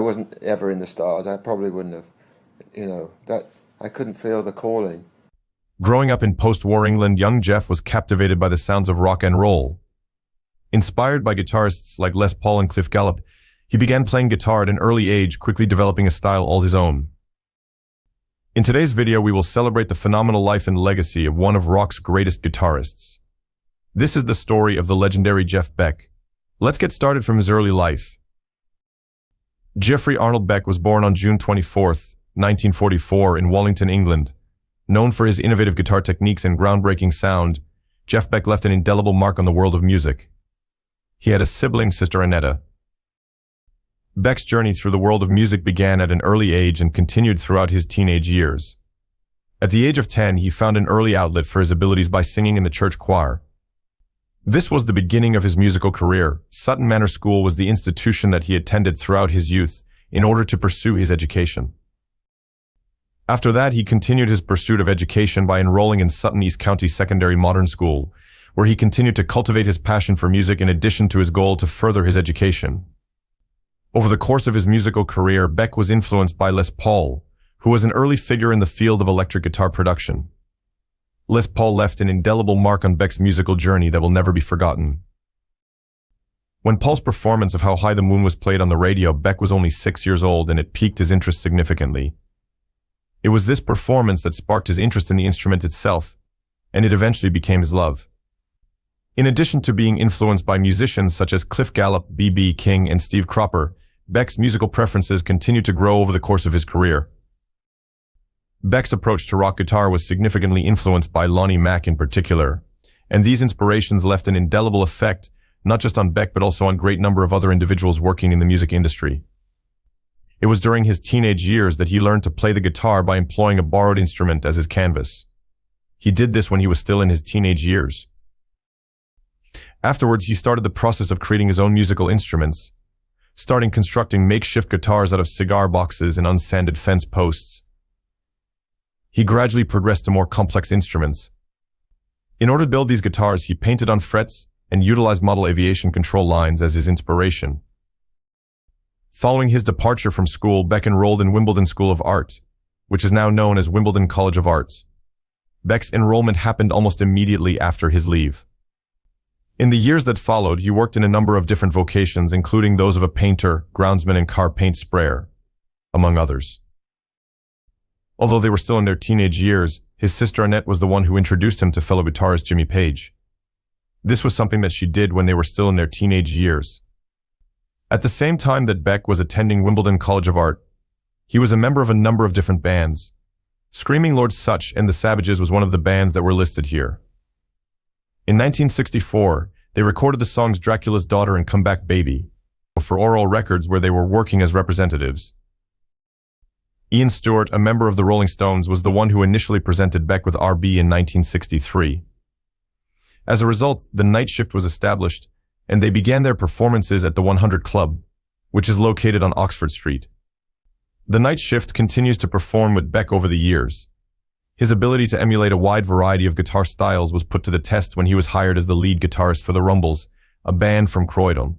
wasn't ever in the stars, I probably wouldn't have, that I couldn't feel the calling. Growing up in post-war England, young Jeff was captivated by the sounds of rock and roll. Inspired by guitarists like Les Paul and Cliff Gallup, he began playing guitar at an early age, quickly developing a style all his own. In today's video, we will celebrate the phenomenal life and legacy of one of rock's greatest guitarists. This is the story of the legendary Jeff Beck. Let's get started from his early life. Geoffrey Arnold Beck was born on June 24, 1944 in Wallington, England. Known for his innovative guitar techniques and groundbreaking sound, Jeff Beck left an indelible mark on the world of music. He had a sibling, sister Annetta. Beck's journey through the world of music began at an early age and continued throughout his teenage years. At the age of 10, he found an early outlet for his abilities by singing in the church choir. This was the beginning of his musical career. Sutton Manor School was the institution that he attended throughout his youth in order to pursue his education. After that, he continued his pursuit of education by enrolling in Sutton East County Secondary Modern School, where he continued to cultivate his passion for music in addition to his goal to further his education. Over the course of his musical career, Beck was influenced by Les Paul, who was an early figure in the field of electric guitar production. Les Paul left an indelible mark on Beck's musical journey that will never be forgotten. When Paul's performance of How High the Moon was played on the radio, Beck was only 6 years old, and it piqued his interest significantly. It was this performance that sparked his interest in the instrument itself, and it eventually became his love. In addition to being influenced by musicians such as Cliff Gallup, B.B. King, and Steve Cropper, Beck's musical preferences continued to grow over the course of his career. Beck's approach to rock guitar was significantly influenced by Lonnie Mack in particular, and these inspirations left an indelible effect not just on Beck but also on a great number of other individuals working in the music industry. It was during his teenage years that he learned to play the guitar by employing a borrowed instrument as his canvas. He did this when he was still in his teenage years. Afterwards, he started the process of creating his own musical instruments, starting constructing makeshift guitars out of cigar boxes and unsanded fence posts. He gradually progressed to more complex instruments. In order to build these guitars, he painted on frets and utilized model aviation control lines as his inspiration. Following his departure from school, Beck enrolled in Wimbledon School of Art, which is now known as Wimbledon College of Arts. Beck's enrollment happened almost immediately after his leave. In the years that followed, he worked in a number of different vocations, including those of a painter, groundsman, and car paint sprayer, among others. Although they were still in their teenage years, his sister Annette was the one who introduced him to fellow guitarist Jimmy Page. This was something that she did when they were still in their teenage years. At the same time that Beck was attending Wimbledon College of Art, he was a member of a number of different bands. Screaming Lord Sutch and the Savages was one of the bands that were listed here. In 1964, they recorded the songs Dracula's Daughter and Come Back Baby for Oral Records, where they were working as representatives. Ian Stewart, a member of the Rolling Stones, was the one who initially presented Beck with RB in 1963. As a result, the night shift was established, and they began their performances at the 100 Club, which is located on Oxford Street. The night shift continues to perform with Beck over the years. His ability to emulate a wide variety of guitar styles was put to the test when he was hired as the lead guitarist for the Rumbles, a band from Croydon.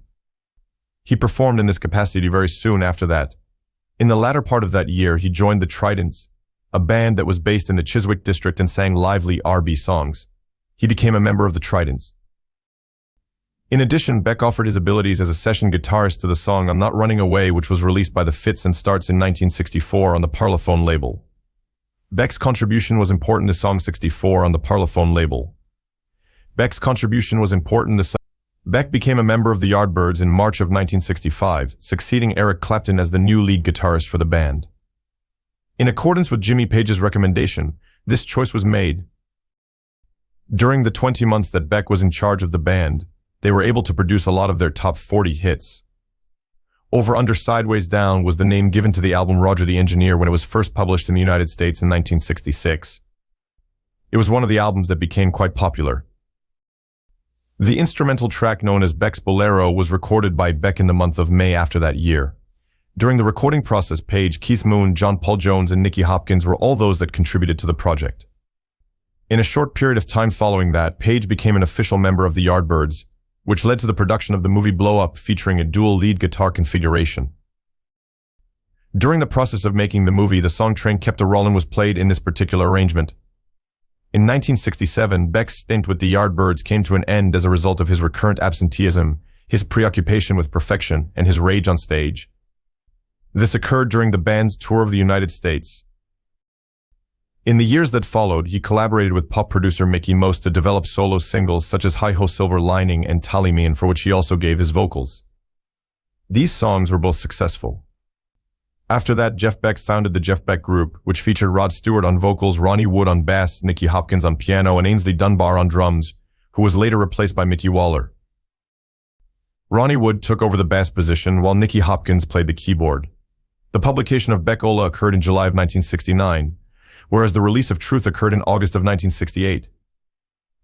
He performed in this capacity very soon after that. In the latter part of that year, he joined the Tridents, a band that was based in the Chiswick district and sang lively RB songs. He became a member of the Tridents. In addition, Beck offered his abilities as a session guitarist to the song I'm Not Running Away, which was released by the Fits and Starts in 1964 on the Parlophone label. Beck's contribution was important to Song 64 on the Parlophone label. Beck became a member of the Yardbirds in March of 1965, succeeding Eric Clapton as the new lead guitarist for the band. In accordance with Jimmy Page's recommendation, this choice was made. During the 20 months that Beck was in charge of the band, they were able to produce a lot of their top 40 hits. Over Under Sideways Down was the name given to the album Roger the Engineer when it was first published in the United States in 1966. It was one of the albums that became quite popular. The instrumental track known as Beck's Bolero was recorded by Beck in the month of May after that year. During the recording process, Page, Keith Moon, John Paul Jones, and Nicky Hopkins were all those that contributed to the project. In a short period of time following that, Page became an official member of the Yardbirds, which led to the production of the movie Blow Up, featuring a dual lead guitar configuration. During the process of making the movie, the song Train Kept a-Rollin' was played in this particular arrangement. In 1967, Beck's stint with the Yardbirds came to an end as a result of his recurrent absenteeism, his preoccupation with perfection, and his rage on stage. This occurred during the band's tour of the United States. In the years that followed, he collaborated with pop producer Mickie Most to develop solo singles such as Hi Ho Silver Lining and Tallyman, for which he also gave his vocals. These songs were both successful. After that, Jeff Beck founded the Jeff Beck Group, which featured Rod Stewart on vocals, Ronnie Wood on bass, Nicky Hopkins on piano, and Ainsley Dunbar on drums, who was later replaced by Mickey Waller. Ronnie Wood took over the bass position, while Nicky Hopkins played the keyboard. The publication of Beck Ola occurred in July of 1969, whereas the release of Truth occurred in August of 1968.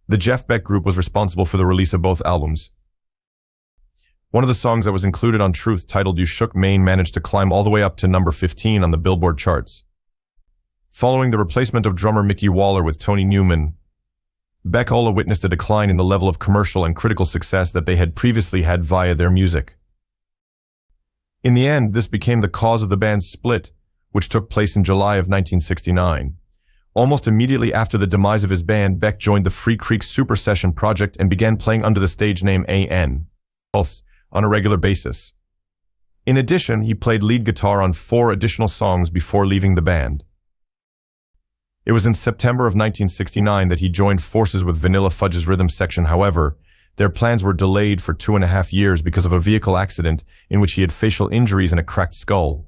The Jeff Beck Group was responsible for the release of both albums. One of the songs that was included on Truth, titled You Shook Maine, managed to climb all the way up to number 15 on the Billboard charts. Following the replacement of drummer Mickey Waller with Tony Newman, Beck Ola witnessed a decline in the level of commercial and critical success that they had previously had via their music. In the end, this became the cause of the band's split, which took place in July of 1969. Almost immediately after the demise of his band, Beck joined the Free Creek Super Session project and began playing under the stage name A.N. on a regular basis. In addition, he played lead guitar on 4 additional songs before leaving the band. It was in September of 1969 that he joined forces with Vanilla Fudge's rhythm section. However, their plans were delayed for 2.5 years because of a vehicle accident in which he had facial injuries and a cracked skull.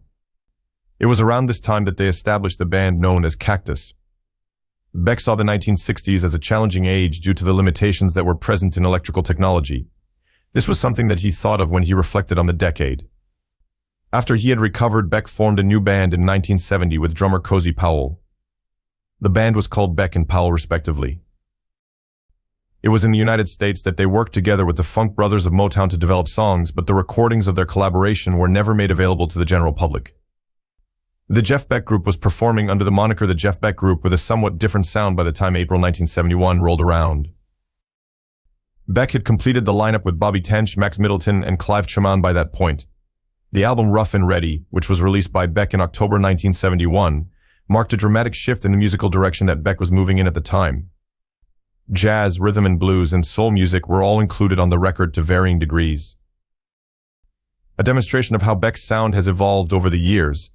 It was around this time that they established the band known as Cactus. Beck saw the 1960s as a challenging age due to the limitations that were present in electrical technology. This was something that he thought of when he reflected on the decade. After he had recovered, Beck formed a new band in 1970 with drummer Cozy Powell. The band was called Beck and Powell respectively. It was in the United States that they worked together with the Funk Brothers of Motown to develop songs, but the recordings of their collaboration were never made available to the general public. The Jeff Beck Group was performing under the moniker the Jeff Beck Group with a somewhat different sound by the time April 1971 rolled around. Beck had completed the lineup with Bobby Tench, Max Middleton, and Clive Chaman by that point. The album Rough and Ready, which was released by Beck in October 1971, marked a dramatic shift in the musical direction that Beck was moving in at the time. Jazz, rhythm and blues, and soul music were all included on the record to varying degrees. A demonstration of how Beck's sound has evolved over the years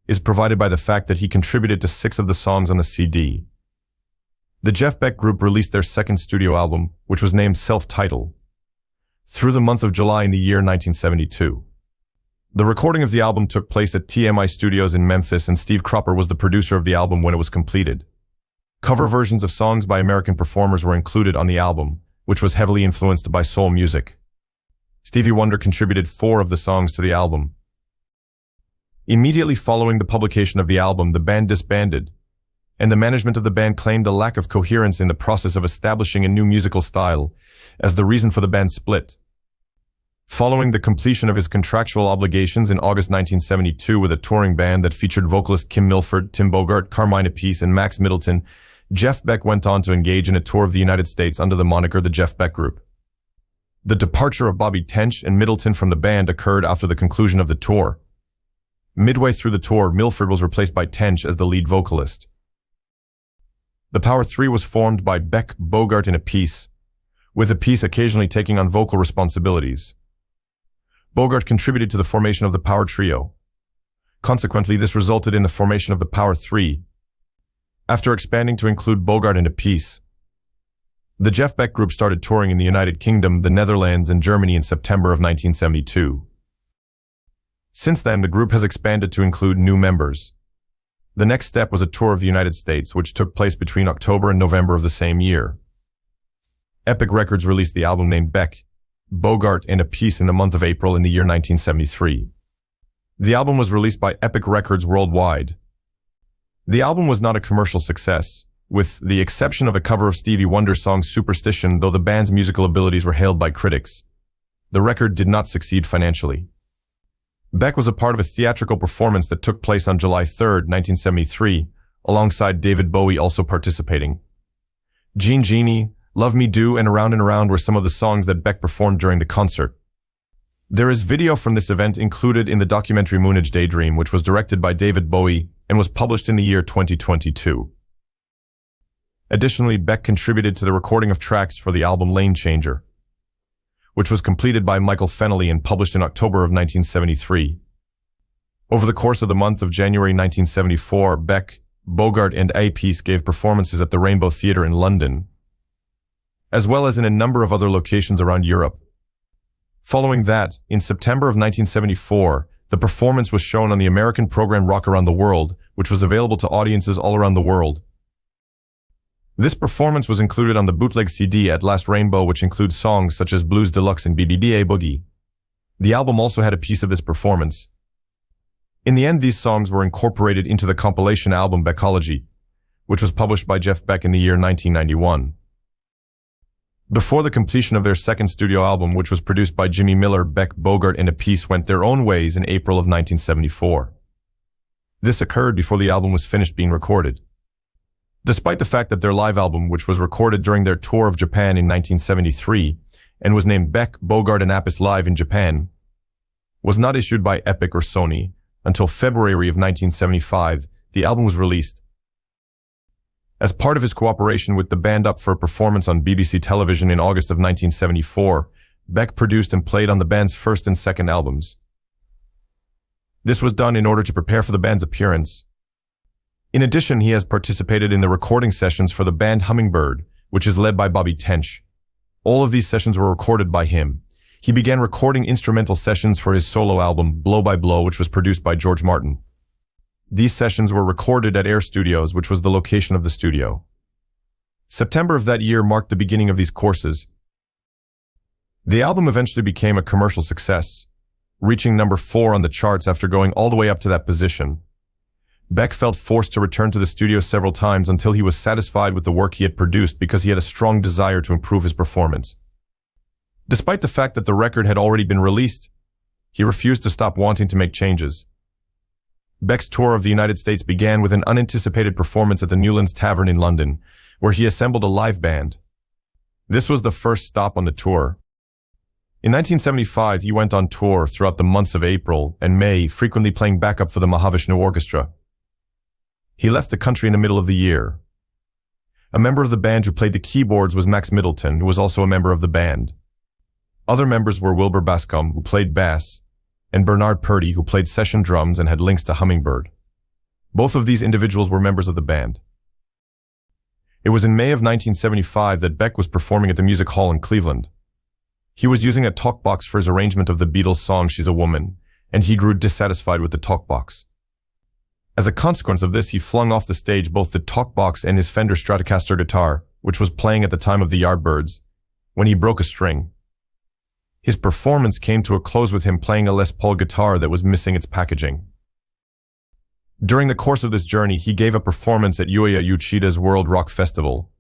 is provided by the fact that he contributed to 6 of the songs on the CD. The Jeff Beck Group released their second studio album, which was named Self-Title, through the month of July in the year 1972. The recording of the album took place at TMI Studios in Memphis, and Steve Cropper was the producer of the album when it was completed. Cover versions of songs by American performers were included on the album, which was heavily influenced by soul music. Stevie Wonder contributed 4 of the songs to the album. Immediately following the publication of the album, the band disbanded, and the management of the band claimed a lack of coherence in the process of establishing a new musical style as the reason for the band's split. Following the completion of his contractual obligations in August 1972 with a touring band that featured vocalist Kim Milford, Tim Bogart, Carmine Appice, and Max Middleton, Jeff Beck went on to engage in a tour of the United States under the moniker the Jeff Beck Group. The departure of Bobby Tench and Middleton from the band occurred after the conclusion of the tour. Midway through the tour, Milford was replaced by Tench as the lead vocalist. The Power Three was formed by Beck, Bogart, and Appice, with Appice occasionally taking on vocal responsibilities. Bogart contributed to the formation of the Power Trio. Consequently, this resulted in the formation of the Power Three. After expanding to include Bogart and Appice, the Jeff Beck Group started touring in the United Kingdom, the Netherlands, and Germany in September of 1972. Since then, the group has expanded to include new members. The next step was a tour of the United States, which took place between October and November of the same year. Epic Records released the album named Beck, Bogart, and Appice in the month of April in the year 1973. The album was released by Epic Records worldwide. The album was not a commercial success, with the exception of a cover of Stevie Wonder's song Superstition, though the band's musical abilities were hailed by critics. The record did not succeed financially. Beck was a part of a theatrical performance that took place on July 3, 1973, alongside David Bowie also participating. Genie, Love Me Do, and Around were some of the songs that Beck performed during the concert. There is video from this event included in the documentary Moonage Daydream, which was directed by David Bowie and was published in the year 2022. Additionally, Beck contributed to the recording of tracks for the album Lane Changer, which was completed by Michael Fennelly and published in October of 1973. Over the course of the month of January 1974, Beck, Bogart, and Appice gave performances at the Rainbow Theatre in London, as well as in a number of other locations around Europe. Following that, in September of 1974, the performance was shown on the American program Rock Around the World, which was available to audiences all around the world. This performance was included on the bootleg CD At Last Rainbow, which includes songs such as Blues Deluxe and BBBA Boogie. The album also had a piece of this performance. In the end, these songs were incorporated into the compilation album Beckology, which was published by Jeff Beck in the year 1991. Before the completion of their second studio album, which was produced by Jimmy Miller, Beck, Bogart, and Appice went their own ways in April of 1974. This occurred before the album was finished being recorded. Despite the fact that their live album, which was recorded during their tour of Japan in 1973 and was named Beck, Bogart, and Appice Live in Japan, was not issued by Epic or Sony until February of 1975, the album was released. As part of his cooperation with the band up for a performance on BBC television in August of 1974, Beck produced and played on the band's first and second albums. This was done in order to prepare for the band's appearance. In addition, he has participated in the recording sessions for the band Hummingbird, which is led by Bobby Tench. All of these sessions were recorded by him. He began recording instrumental sessions for his solo album, Blow by Blow, which was produced by George Martin. These sessions were recorded at Air Studios, which was the location of the studio. September of that year marked the beginning of these courses. The album eventually became a commercial success, reaching number 4 on the charts after going all the way up to that position. Beck felt forced to return to the studio several times until he was satisfied with the work he had produced because he had a strong desire to improve his performance. Despite the fact that the record had already been released, he refused to stop wanting to make changes. Beck's tour of the United States began with an unanticipated performance at the Newlands Tavern in London, where he assembled a live band. This was the first stop on the tour. In 1975, he went on tour throughout the months of April and May, frequently playing backup for the Mahavishnu Orchestra. He left the country in the middle of the year. A member of the band who played the keyboards was Max Middleton, who was also a member of the band. Other members were Wilbur Bascom, who played bass, and Bernard Purdy, who played session drums and had links to Hummingbird. Both of these individuals were members of the band. It was in May of 1975 that Beck was performing at the Music Hall in Cleveland. He was using a talkbox for his arrangement of the Beatles' song She's a Woman, and he grew dissatisfied with the talkbox. As a consequence of this, he flung off the stage both the talkbox and his Fender Stratocaster guitar, which was playing at the time of the Yardbirds, when he broke a string. His performance came to a close with him playing a Les Paul guitar that was missing its packaging. During the course of this journey, he gave a performance at Yuya Uchida's World Rock Festival.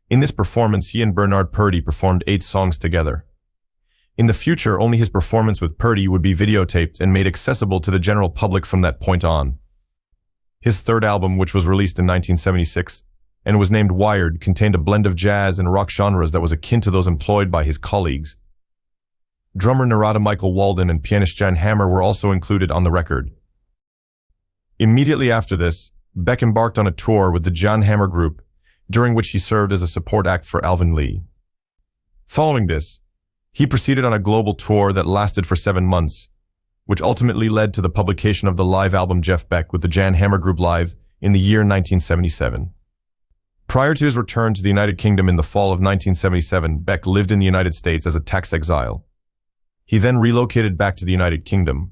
In this performance, he and Bernard Purdy performed 8 songs together. In the future, only his performance with Purdy would be videotaped and made accessible to the general public from that point on. His third album, which was released in 1976 and was named Wired, contained a blend of jazz and rock genres that was akin to those employed by his colleagues. Drummer Narada Michael Walden and pianist Jan Hammer were also included on the record. Immediately after this, Beck embarked on a tour with the Jan Hammer Group, during which he served as a support act for Alvin Lee. Following this, he proceeded on a global tour that lasted for 7 months, which ultimately led to the publication of the live album Jeff Beck with the Jan Hammer Group Live in the year 1977. Prior to his return to the United Kingdom in the fall of 1977, Beck lived in the United States as a tax exile. He then relocated back to the United Kingdom.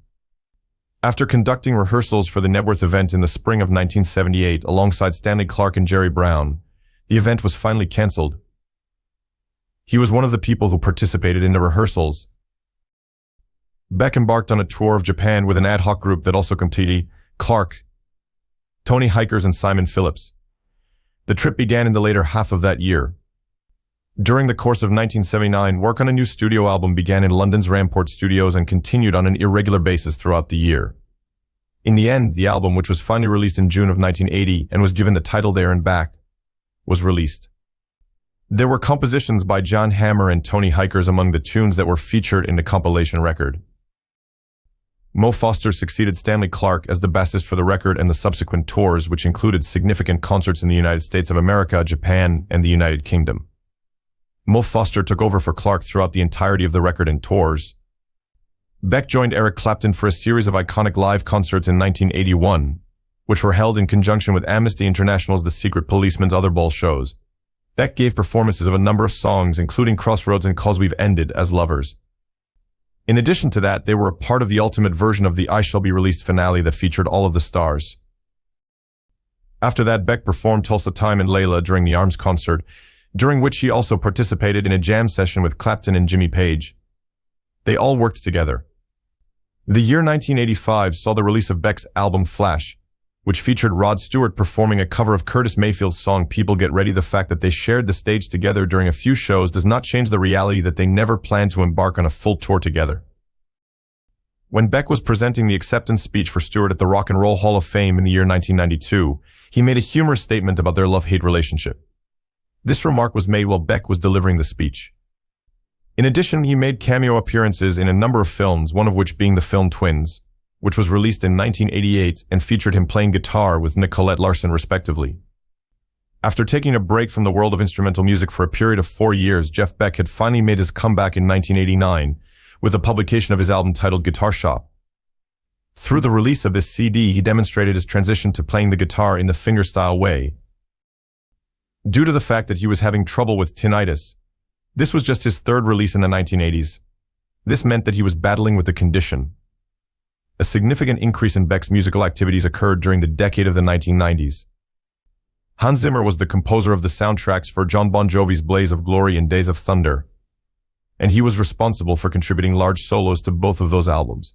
After conducting rehearsals for the Knebworth event in the spring of 1978 alongside Stanley Clarke and Jerry Brown, the event was finally cancelled. He was one of the people who participated in the rehearsals. Beck embarked on a tour of Japan with an ad hoc group that also completed Clarke, Tony Hikers, and Simon Phillips. The trip began in the later half of that year. During the course of 1979, work on a new studio album began in London's Ramport Studios and continued on an irregular basis throughout the year. In the end, the album, which was finally released in June of 1980 and was given the title There and Back, was released. There were compositions by John Hammer and Tony Hikers among the tunes that were featured in the compilation record. Mo Foster succeeded Stanley Clarke as the bassist for the record and the subsequent tours, which included significant concerts in the United States of America, Japan, and the United Kingdom. Mo Foster took over for Clarke throughout the entirety of the record and tours. Beck joined Eric Clapton for a series of iconic live concerts in 1981, which were held in conjunction with Amnesty International's The Secret Policeman's other ball shows. Beck gave performances of a number of songs, including Crossroads and 'Cause We've Ended, as lovers. In addition to that, they were a part of the ultimate version of the I Shall Be Released finale that featured all of the stars. After that, Beck performed Tulsa Time and Layla during the Arms concert, during which he also participated in a jam session with Clapton and Jimmy Page. They all worked together. The year 1985 saw the release of Beck's album Flash, which featured Rod Stewart performing a cover of Curtis Mayfield's song People Get Ready. The fact that they shared the stage together during a few shows does not change the reality that they never planned to embark on a full tour together. When Beck was presenting the acceptance speech for Stewart at the Rock and Roll Hall of Fame in the year 1992, he made a humorous statement about their love-hate relationship. This remark was made while Beck was delivering the speech. In addition, he made cameo appearances in a number of films, one of which being the film Twins, which was released in 1988 and featured him playing guitar with Nicolette Larson respectively. After taking a break from the world of instrumental music for a period of 4 years, Jeff Beck had finally made his comeback in 1989 with the publication of his album titled Guitar Shop. Through the release of this CD, he demonstrated his transition to playing the guitar in the fingerstyle way. Due to the fact that he was having trouble with tinnitus, this was just his third release in the 1980s. This meant that he was battling with the condition. A significant increase in Beck's musical activities occurred during the decade of the 1990s. Hans Zimmer was the composer of the soundtracks for Jon Bon Jovi's Blaze of Glory and Days of Thunder, and he was responsible for contributing large solos to both of those albums.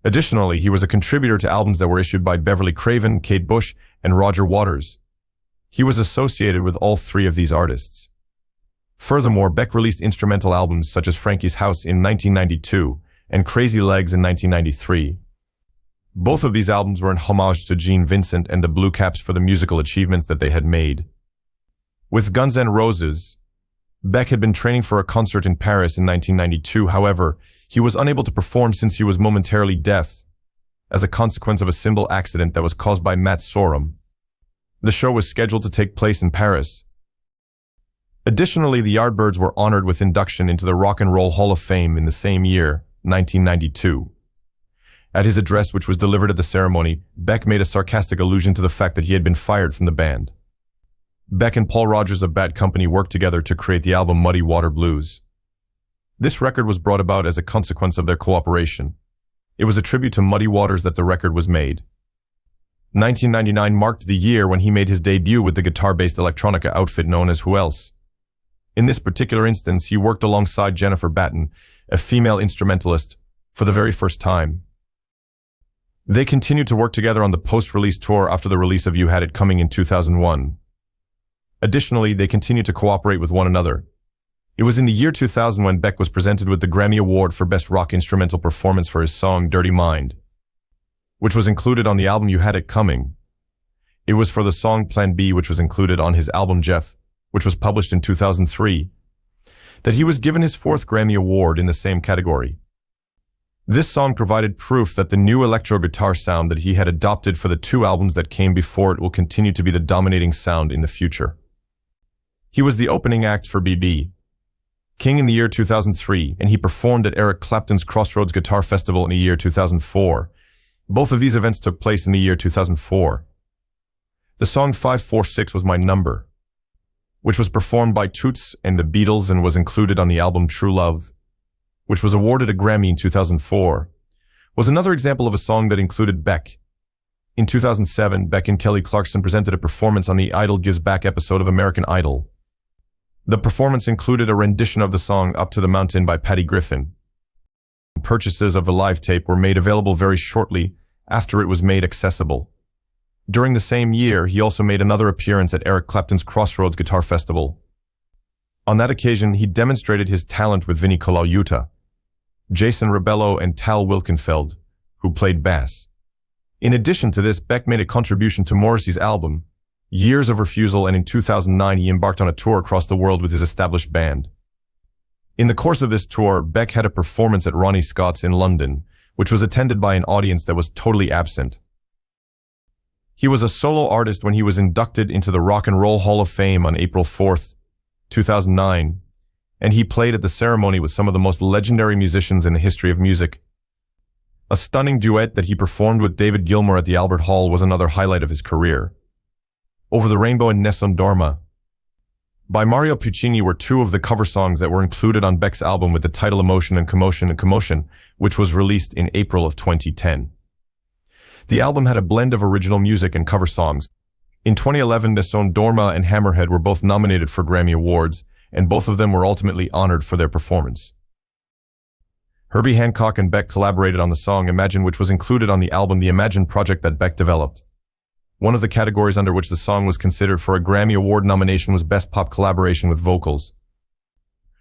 Additionally, he was a contributor to albums that were issued by Beverly Craven, Kate Bush, and Roger Waters. He was associated with all three of these artists. Furthermore, Beck released instrumental albums such as Frankie's House in 1992 and Crazy Legs in 1993. Both of these albums were in homage to Gene Vincent and the Blue Caps for the musical achievements that they had made. With Guns N' Roses, Beck had been training for a concert in Paris in 1992. However, he was unable to perform since he was momentarily deaf as a consequence of a cymbal accident that was caused by Matt Sorum. The show was scheduled to take place in Paris. Additionally, the Yardbirds were honored with induction into the Rock and Roll Hall of Fame in the same year, 1992. At his address, which was delivered at the ceremony, Beck made a sarcastic allusion to the fact that he had been fired from the band. Beck and Paul Rodgers of Bad Company worked together to create the album Muddy Water Blues. This record was brought about as a consequence of their cooperation. It was a tribute to Muddy Waters that the record was made. 1999 marked the year when he made his debut with the guitar-based electronica outfit known as Who Else. In this particular instance, he worked alongside Jennifer Batten, a female instrumentalist, for the very first time. They continued to work together on the post-release tour after the release of You Had It Coming in 2001. Additionally, they continued to cooperate with one another. It was in the year 2000 when Beck was presented with the Grammy Award for Best Rock Instrumental Performance for his song Dirty Mind, which was included on the album You Had It Coming. It was for the song Plan B, which was included on his album Jeff, which was published in 2003, that he was given his 4th Grammy Award in the same category. This song provided proof that the new electro guitar sound that he had adopted for the 2 albums that came before it will continue to be the dominating sound in the future. He was the opening act for B.B. King in the year 2003, and he performed at Eric Clapton's Crossroads Guitar Festival in the year 2004. Both of these events took place in the year 2004. The song 546 was My Number, which was performed by Toots and the Beatles and was included on the album True Love, which was awarded a Grammy in 2004, was another example of a song that included Beck. In 2007, Beck and Kelly Clarkson presented a performance on the Idol Gives Back episode of American Idol. The performance included a rendition of the song Up to the Mountain by Patty Griffin. Purchases of the live tape were made available very shortly after it was made accessible. During the same year, he also made another appearance at Eric Clapton's Crossroads Guitar Festival. On that occasion, he demonstrated his talent with Vinnie Colaiuta, Jason Rebello, and Tal Wilkenfeld, who played bass. In addition to this, Beck made a contribution to Morrissey's album, years of refusal, and in 2009 he embarked on a tour across the world with his established band. In the course of this tour, Beck had a performance at Ronnie Scott's in London, which was attended by an audience that was totally absent. He was a solo artist when he was inducted into the Rock and Roll Hall of Fame on April 4th, 2009, and he played at the ceremony with some of the most legendary musicians in the history of music. A stunning duet that he performed with David Gilmour at the Albert Hall was another highlight of his career. Over the Rainbow and Nessun Dorma by Mario Puccini were two of the cover songs that were included on Beck's album with the title Emotion and Commotion, which was released in April of 2010. The album had a blend of original music and cover songs. In 2011, Nessun Dorma and Hammerhead were both nominated for Grammy Awards, and both of them were ultimately honored for their performance. Herbie Hancock and Beck collaborated on the song Imagine, which was included on the album The Imagine project that Beck developed. One of the categories under which the song was considered for a Grammy Award nomination was Best Pop Collaboration with Vocals.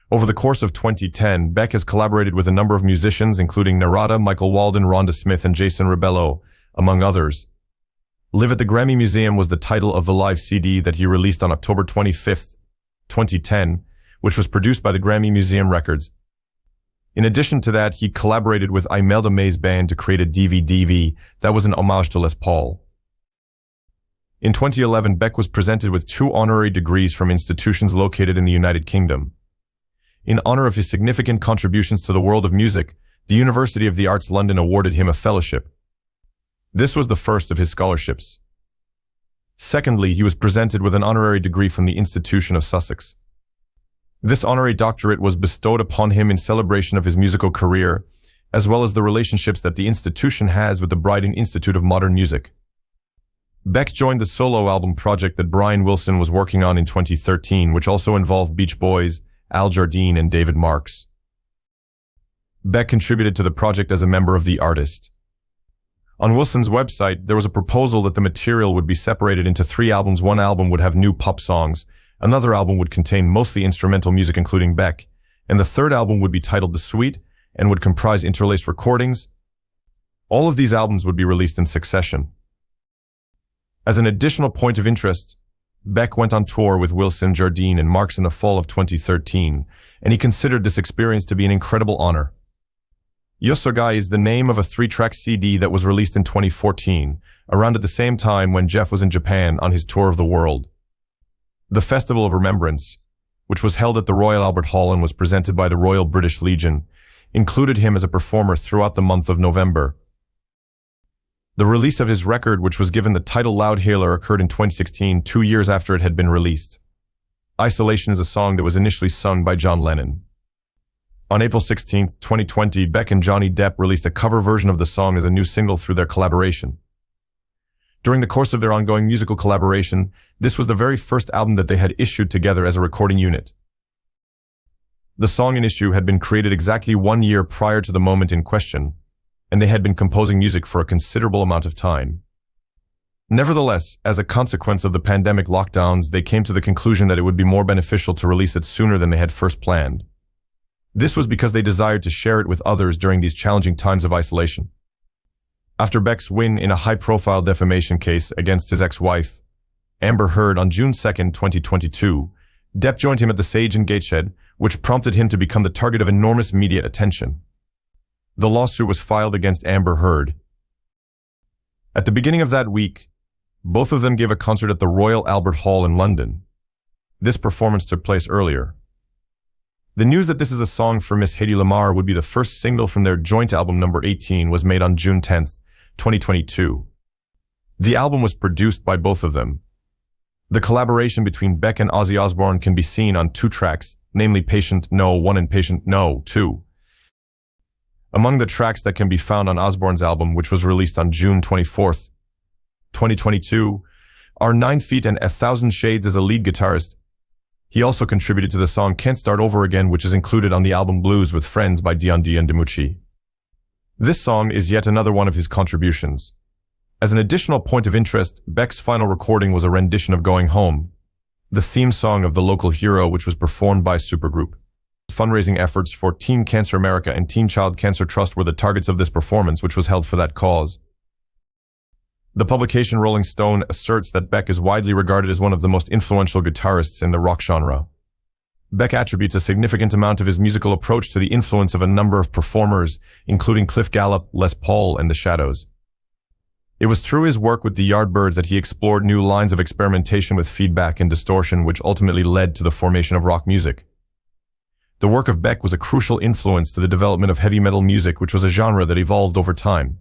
Over the course of 2010, Beck has collaborated with a number of musicians, including Narada, Michael Walden, Rhonda Smith, and Jason Rebello, among others. Live at the Grammy Museum was the title of the live CD that he released on October 25th, 2010, which was produced by the Grammy Museum Records. In addition to that, he collaborated with Imelda May's band to create a DVD that was an homage to Les Paul. In 2011, Beck was presented with 2 honorary degrees from institutions located in the United Kingdom. In honor of his significant contributions to the world of music, the University of the Arts London awarded him a fellowship. This was the first of his scholarships. Secondly, he was presented with an honorary degree from the Institution of Sussex. This honorary doctorate was bestowed upon him in celebration of his musical career, as well as the relationships that the institution has with the Bryden Institute of Modern Music. Beck joined the solo album project that Brian Wilson was working on in 2013, which also involved Beach Boys, Al Jardine, and David Marks. Beck contributed to the project as a member of The Artist. On Wilson's website, there was a proposal that the material would be separated into 3 albums. One album would have new pop songs, another album would contain mostly instrumental music including Beck, and the third album would be titled The Suite and would comprise interlaced recordings. All of these albums would be released in succession. As an additional point of interest, Beck went on tour with Wilson, Jardine, and Marks in the fall of 2013, and he considered this experience to be an incredible honor. Yosogai is the name of a 3-track CD that was released in 2014, around at the same time when Jeff was in Japan on his tour of the world. The Festival of Remembrance, which was held at the Royal Albert Hall and was presented by the Royal British Legion, included him as a performer throughout the month of November. The release of his record, which was given the title Loudhailer, occurred in 2016, 2 years after it had been released. Isolation is a song that was initially sung by John Lennon. On April 16, 2020, Beck and Johnny Depp released a cover version of the song as a new single through their collaboration. During the course of their ongoing musical collaboration, this was the very first album that they had issued together as a recording unit. The song in issue had been created exactly 1 year prior to the moment in question, and they had been composing music for a considerable amount of time. Nevertheless, as a consequence of the pandemic lockdowns, they came to the conclusion that it would be more beneficial to release it sooner than they had first planned. This was because they desired to share it with others during these challenging times of isolation. After Beck's win in a high-profile defamation case against his ex-wife, Amber Heard, on June 2, 2022, Depp joined him at the Sage in Gateshead, which prompted him to become the target of enormous media attention. The lawsuit was filed against Amber Heard. At the beginning of that week, both of them gave a concert at the Royal Albert Hall in London. This performance took place earlier. The news that this is a song for Miss Hedy Lamarr would be the first single from their joint album number 18 was made on June 10, 2022. The album was produced by both of them. The collaboration between Beck and Ozzy Osbourne can be seen on 2 tracks, namely Patient No 1 and Patient No 2. Among the tracks that can be found on Osbourne's album, which was released on June 24, 2022, are 9 Feet and 1,000 Shades as a lead guitarist. He also contributed to the song Can't Start Over Again, which is included on the album Blues with Friends by Dion DiMucci. This song is yet another one of his contributions. As an additional point of interest, Beck's final recording was a rendition of Going Home, the theme song of The Local Hero, which was performed by Supergroup. Fundraising efforts for Teen Cancer America and Teen Child Cancer Trust were the targets of this performance, which was held for that cause. The publication Rolling Stone asserts that Beck is widely regarded as one of the most influential guitarists in the rock genre. Beck attributes a significant amount of his musical approach to the influence of a number of performers, including Cliff Gallup, Les Paul, and The Shadows. It was through his work with the Yardbirds that he explored new lines of experimentation with feedback and distortion, which ultimately led to the formation of rock music. The work of Beck was a crucial influence to the development of heavy metal music, which was a genre that evolved over time.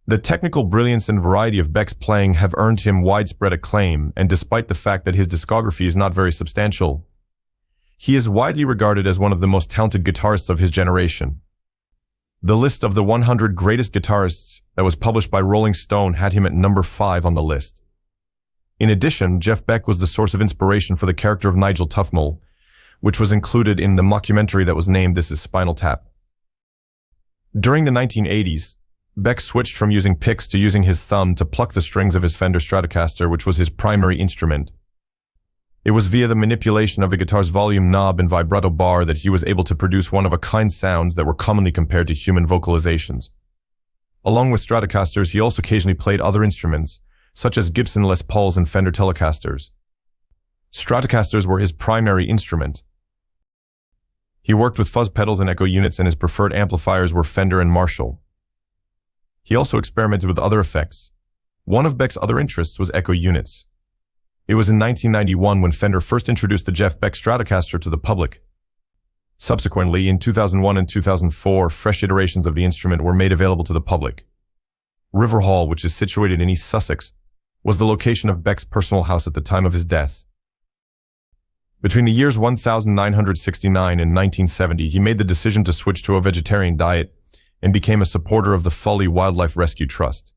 The technical brilliance and variety of Beck's playing have earned him widespread acclaim, and despite the fact that his discography is not very substantial, he is widely regarded as one of the most talented guitarists of his generation. The list of the 100 greatest guitarists that was published by Rolling Stone had him at number 5 on the list. In addition, Jeff Beck was the source of inspiration for the character of Nigel Tufnell, which was included in the mockumentary that was named This Is Spinal Tap. During the 1980s, Beck switched from using picks to using his thumb to pluck the strings of his Fender Stratocaster, which was his primary instrument. It was via the manipulation of the guitar's volume knob and vibrato bar that he was able to produce one-of-a-kind sounds that were commonly compared to human vocalizations. Along with Stratocasters, he also occasionally played other instruments, such as Gibson Les Pauls and Fender Telecasters. Stratocasters were his primary instrument. He worked with fuzz pedals and echo units, and his preferred amplifiers were Fender and Marshall. He also experimented with other effects. One of Beck's other interests was echo units. It was in 1991 when Fender first introduced the Jeff Beck Stratocaster to the public. Subsequently, in 2001 and 2004, fresh iterations of the instrument were made available to the public. River Hall, which is situated in East Sussex, was the location of Beck's personal house at the time of his death. Between the years 1969 and 1970, he made the decision to switch to a vegetarian diet and became a supporter of the Folly Wildlife Rescue Trust.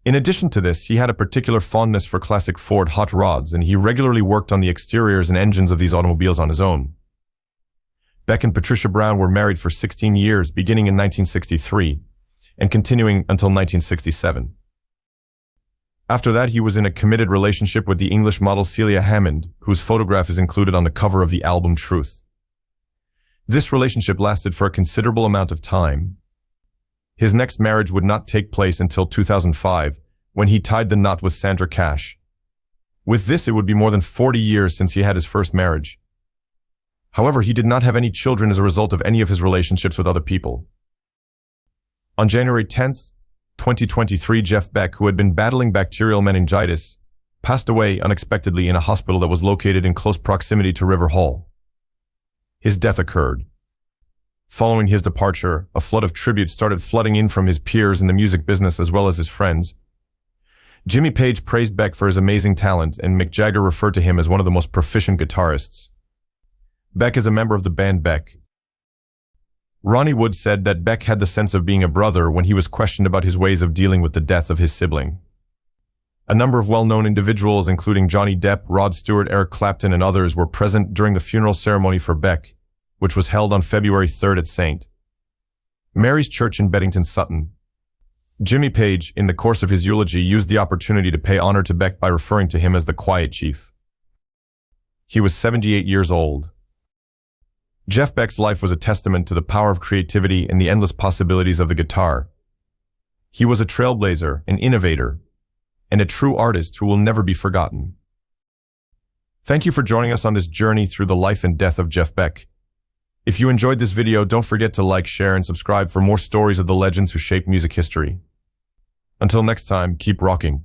In addition to this, he had a particular fondness for classic Ford hot rods, and he regularly worked on the exteriors and engines of these automobiles on his own. Beck and Patricia Brown were married for 16 years, beginning in 1963, and continuing until 1967. After that, he was in a committed relationship with the English model Celia Hammond, whose photograph is included on the cover of the album Truth. This relationship lasted for a considerable amount of time. His next marriage would not take place until 2005, when he tied the knot with Sandra Cash. With this, it would be more than 40 years since he had his first marriage. However, he did not have any children as a result of any of his relationships with other people. On January 10th, 2023, Jeff Beck, who had been battling bacterial meningitis, passed away unexpectedly in a hospital that was located in close proximity to River Hall. His death occurred. Following his departure, a flood of tributes started flooding in from his peers in the music business as well as his friends. Jimmy Page praised Beck for his amazing talent, and Mick Jagger referred to him as one of the most proficient guitarists. Beck is a member of the band Beck. Ronnie Wood said that Beck had the sense of being a brother when he was questioned about his ways of dealing with the death of his sibling. A number of well-known individuals, including Johnny Depp, Rod Stewart, Eric Clapton, and others, were present during the funeral ceremony for Beck, which was held on February 3rd at St. Mary's Church in Beddington, Sutton. Jimmy Page, in the course of his eulogy, used the opportunity to pay honor to Beck by referring to him as the Quiet Chief. He was 78 years old. Jeff Beck's life was a testament to the power of creativity and the endless possibilities of the guitar. He was a trailblazer, an innovator, and a true artist who will never be forgotten. Thank you for joining us on this journey through the life and death of Jeff Beck. If you enjoyed this video, don't forget to like, share, and subscribe for more stories of the legends who shaped music history. Until next time, keep rocking.